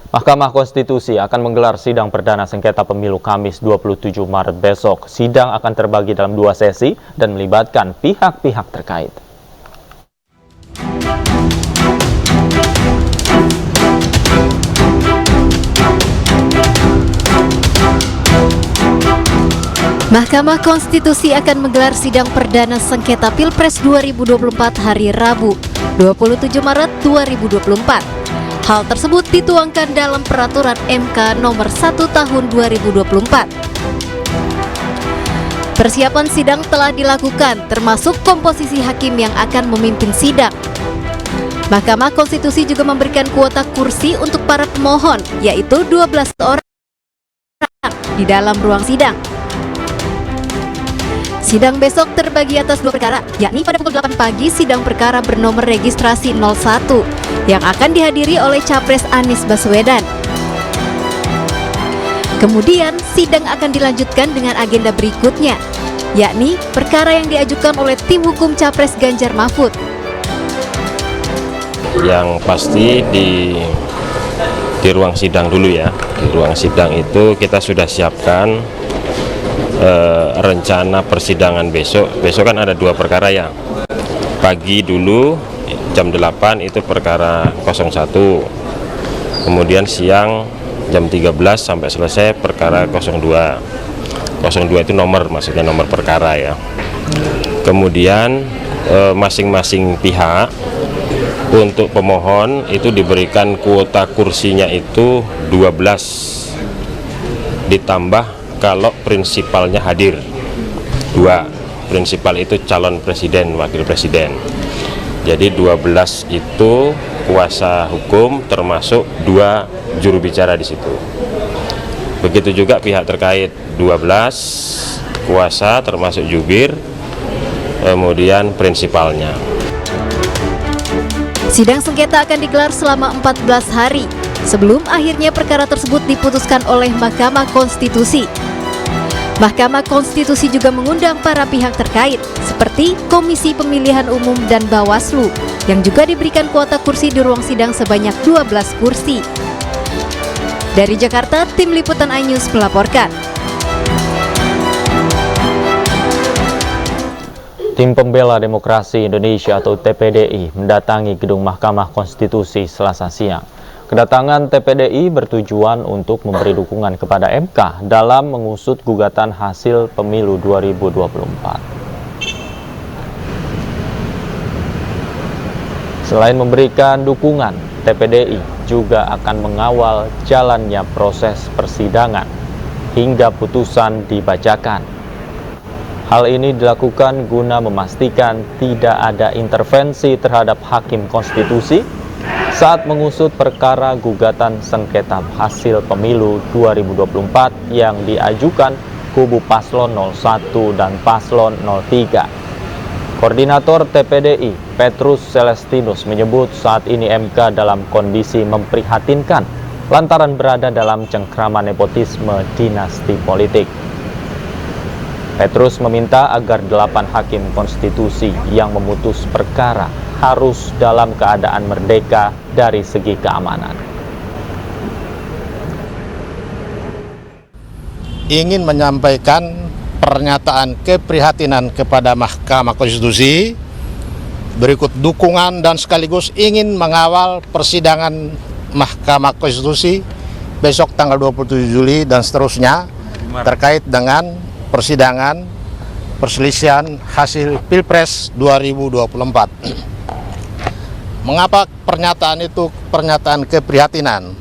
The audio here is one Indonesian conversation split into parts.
Mahkamah Konstitusi akan menggelar sidang perdana sengketa pemilu Kamis 27 Maret besok. Sidang akan terbagi dalam 2 sesi dan melibatkan pihak-pihak terkait. Mahkamah Konstitusi akan menggelar sidang perdana sengketa Pilpres 2024 hari Rabu, 27 Maret 2024. Hal tersebut dituangkan dalam Peraturan MK Nomor 1 Tahun 2024. Persiapan sidang telah dilakukan, termasuk komposisi hakim yang akan memimpin sidang. Mahkamah Konstitusi juga memberikan kuota kursi untuk para pemohon, yaitu 12 orang di dalam ruang sidang. Sidang besok terbagi atas 2 perkara, yakni pada pukul 8 pagi sidang perkara bernomor registrasi 01 yang akan dihadiri oleh Capres Anies Baswedan. Kemudian sidang akan dilanjutkan dengan agenda berikutnya, yakni perkara yang diajukan oleh tim hukum Capres Ganjar Mahfud. Yang pasti di ruang sidang dulu ya. Di ruang sidang itu kita sudah siapkan rencana persidangan besok. Besok kan ada 2 perkara ya. Pagi dulu jam 8 itu perkara 01. Kemudian siang jam 13 sampai selesai perkara 02. 02 itu maksudnya nomor perkara ya. Kemudian masing-masing pihak untuk pemohon itu diberikan kuota kursinya itu 12, ditambah kalau prinsipalnya hadir 2. Prinsipal itu calon presiden, wakil presiden. Jadi 12 itu kuasa hukum termasuk 2 juru bicara di situ. Begitu juga pihak terkait 12 kuasa termasuk jubir, kemudian prinsipalnya. Sidang sengketa akan digelar selama 14 hari sebelum akhirnya perkara tersebut diputuskan oleh Mahkamah Konstitusi. Mahkamah Konstitusi juga mengundang para pihak terkait seperti Komisi Pemilihan Umum dan Bawaslu yang juga diberikan kuota kursi di ruang sidang sebanyak 12 kursi. Dari Jakarta, tim liputan iNews melaporkan. Tim Pembela Demokrasi Indonesia atau TPDI mendatangi gedung Mahkamah Konstitusi Selasa siang. Kedatangan TPDI bertujuan untuk memberi dukungan kepada MK dalam mengusut gugatan hasil pemilu 2024. Selain memberikan dukungan, TPDI juga akan mengawal jalannya proses persidangan hingga putusan dibacakan. Hal ini dilakukan guna memastikan tidak ada intervensi terhadap hakim konstitusi saat mengusut perkara gugatan sengketa hasil pemilu 2024 yang diajukan kubu Paslon 01 dan Paslon 03. Koordinator TPDI, Petrus Celestinus, menyebut saat ini MK dalam kondisi memprihatinkan lantaran berada dalam cengkraman nepotisme dinasti politik. Petrus meminta agar 8 hakim konstitusi yang memutus perkara harus dalam keadaan merdeka dari segi keamanan. Ingin menyampaikan pernyataan keprihatinan kepada Mahkamah Konstitusi, berikut dukungan dan sekaligus ingin mengawal persidangan Mahkamah Konstitusi besok tanggal 27 Juli dan seterusnya terkait dengan persidangan perselisihan hasil Pilpres 2024. Mengapa pernyataan itu pernyataan keprihatinan?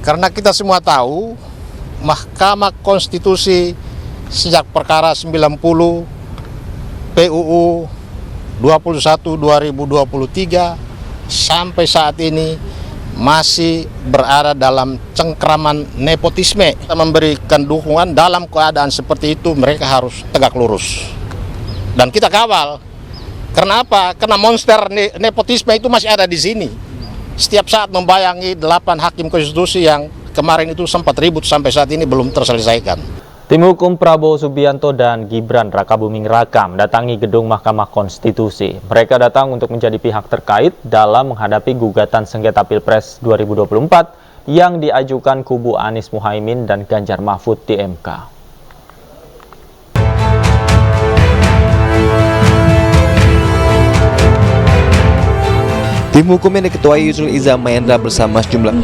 Karena kita semua tahu Mahkamah Konstitusi sejak perkara 90 PUU 21/2023 sampai saat ini masih berada dalam cengkraman nepotisme. Kita memberikan dukungan dalam keadaan seperti itu, mereka harus tegak lurus. Dan kita kawal. Karena apa? Karena monster nepotisme itu masih ada di sini. Setiap saat membayangi 8 hakim konstitusi yang kemarin itu sempat ribut sampai saat ini belum terselesaikan. Tim hukum Prabowo Subianto dan Gibran Rakabuming Raka mendatangi gedung Mahkamah Konstitusi. Mereka datang untuk menjadi pihak terkait dalam menghadapi gugatan sengketa Pilpres 2024 yang diajukan kubu Anies Muhaimin dan Ganjar Mahfud di MK. Tim hukum yang diketuai Yusril Iza Mahendra bersama sejumlah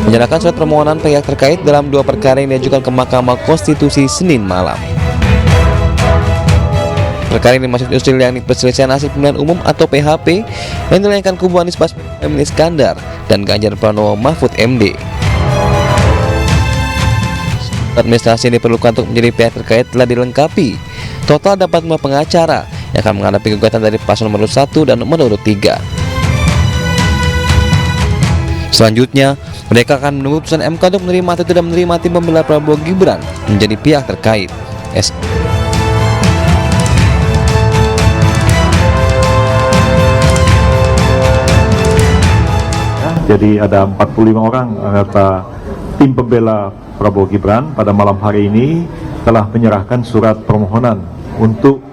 menyerahkan surat permohonan pihak terkait dalam 2 perkara yang diajukan ke Mahkamah Konstitusi Senin malam. Perkara ini dimaksud Yusril yakni perselisihan hasil pemilihan umum atau PHP yang dilayangkan kubu Anies Baswedan Iskandar dan Ganjar Pranowo Mahfud MD. Administrasi yang diperlukan untuk menjadi pihak terkait telah dilengkapi. Total dapat 5 pengacara yang akan menghadapi gugatan dari paslon nomor 1 dan nomor 3. Selanjutnya, mereka akan menunggu putusan MK untuk menerima atau tidak menerima tim pembela Prabowo Gibran menjadi pihak terkait. Jadi ada 45 orang anggota tim pembela Prabowo Gibran pada malam hari ini telah menyerahkan surat permohonan untuk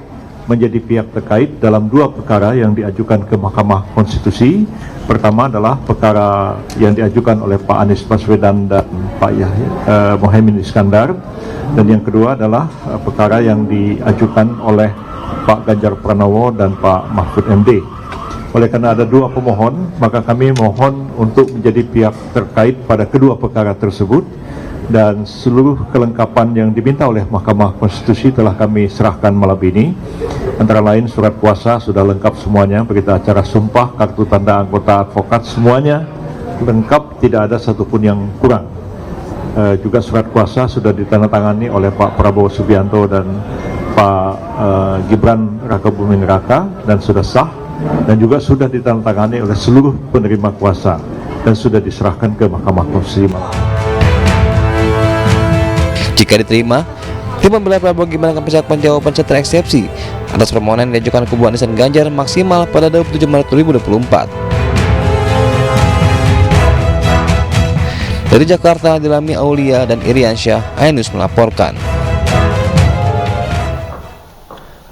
menjadi pihak terkait dalam 2 perkara yang diajukan ke Mahkamah Konstitusi. Pertama adalah perkara yang diajukan oleh Pak Anies Baswedan dan Pak Muhaimin Iskandar, dan yang kedua adalah perkara yang diajukan oleh Pak Ganjar Pranowo dan Pak Mahfud MD. Oleh karena ada 2 pemohon, maka kami mohon untuk menjadi pihak terkait pada kedua perkara tersebut, dan seluruh kelengkapan yang diminta oleh Mahkamah Konstitusi telah kami serahkan malam ini. Antara lain surat kuasa sudah lengkap semuanya, berita acara sumpah, kartu tanda anggota advokat, semuanya lengkap, tidak ada satupun yang kurang. Juga surat kuasa sudah ditandatangani oleh Pak Prabowo Subianto dan Pak Gibran Rakabuming Raka dan sudah sah, dan juga sudah ditandatangani oleh seluruh penerima kuasa dan sudah diserahkan ke Mahkamah Konstitusi. Jika diterima, tim pembela Prabowo Gibran akan persiapkan jawaban secara eksepsi atas permohonan yang diajukan kubu Anies dan Ganjar maksimal pada 27 Maret 2024. Dari Jakarta, Dilami Aulia dan Iriansyah, iNews melaporkan.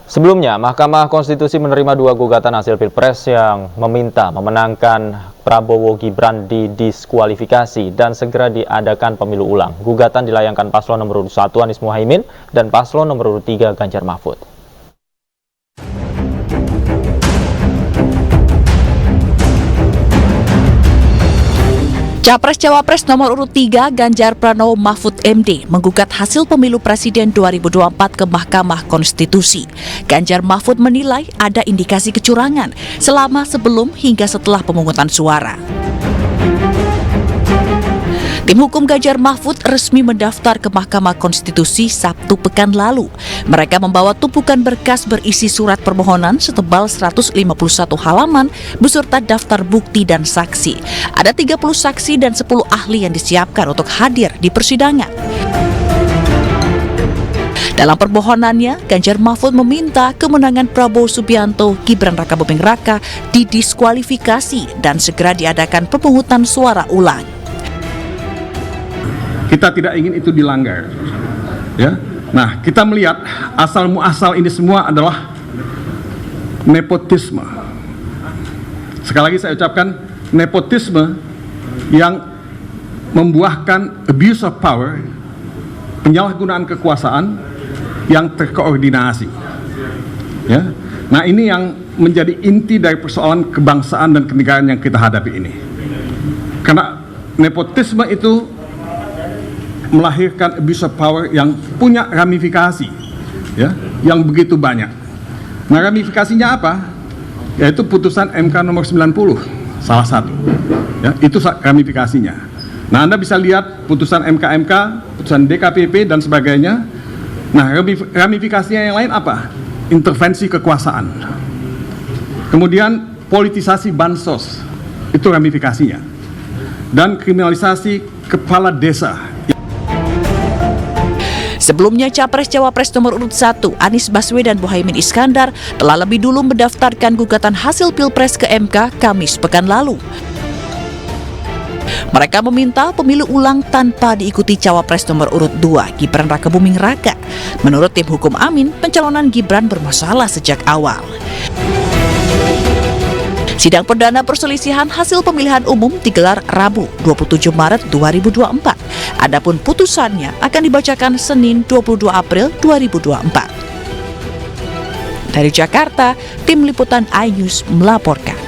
Sebelumnya, Mahkamah Konstitusi menerima 2 gugatan hasil Pilpres yang meminta memenangkan Prabowo Gibran didiskualifikasi dan segera diadakan pemilu ulang. Gugatan dilayangkan paslon nomor 1 Anies Muhaimin dan paslon nomor 3 Ganjar Mahfud. Capres-Cawapres nomor urut 3 Ganjar Pranowo Mahfud MD menggugat hasil pemilu presiden 2024 ke Mahkamah Konstitusi. Ganjar Mahfud menilai ada indikasi kecurangan selama sebelum hingga setelah pemungutan suara. Tim hukum Ganjar Mahfud resmi mendaftar ke Mahkamah Konstitusi Sabtu pekan lalu. Mereka membawa tumpukan berkas berisi surat permohonan setebal 151 halaman beserta daftar bukti dan saksi. Ada 30 saksi dan 10 ahli yang disiapkan untuk hadir di persidangan. Dalam permohonannya, Ganjar Mahfud meminta kemenangan Prabowo Subianto, Gibran Rakabuming Raka didiskualifikasi dan segera diadakan pemungutan suara ulang. Kita tidak ingin itu dilanggar, ya. Nah, kita melihat asal muasal ini semua adalah nepotisme. Sekali lagi saya ucapkan nepotisme yang membuahkan abuse of power, penyalahgunaan kekuasaan yang terkoordinasi. Ya. Nah, ini yang menjadi inti dari persoalan kebangsaan dan kenegaraan yang kita hadapi ini. Karena nepotisme itu melahirkan abuse of power yang punya ramifikasi, ya, yang begitu banyak. Nah, ramifikasinya apa? Yaitu putusan MK nomor 90, salah satu. Ya, itu ramifikasinya. Nah, Anda bisa lihat putusan MK-MK, putusan DKPP dan sebagainya. Nah, ramifikasinya yang lain apa? Intervensi kekuasaan. Kemudian politisasi bansos, itu ramifikasinya. Dan kriminalisasi kepala desa. Sebelumnya, Capres-Cawapres nomor urut 1 Anies Baswedan dan Muhaimin Iskandar telah lebih dulu mendaftarkan gugatan hasil Pilpres ke MK Kamis pekan lalu. Mereka meminta pemilu ulang tanpa diikuti Cawapres nomor urut 2 Gibran Rakabuming Raka. Menurut tim hukum Amin, pencalonan Gibran bermasalah sejak awal. Sidang perdana perselisihan hasil pemilihan umum digelar Rabu 27 Maret 2024. Adapun putusannya akan dibacakan Senin 22 April 2024. Dari Jakarta, tim liputan iNews melaporkan.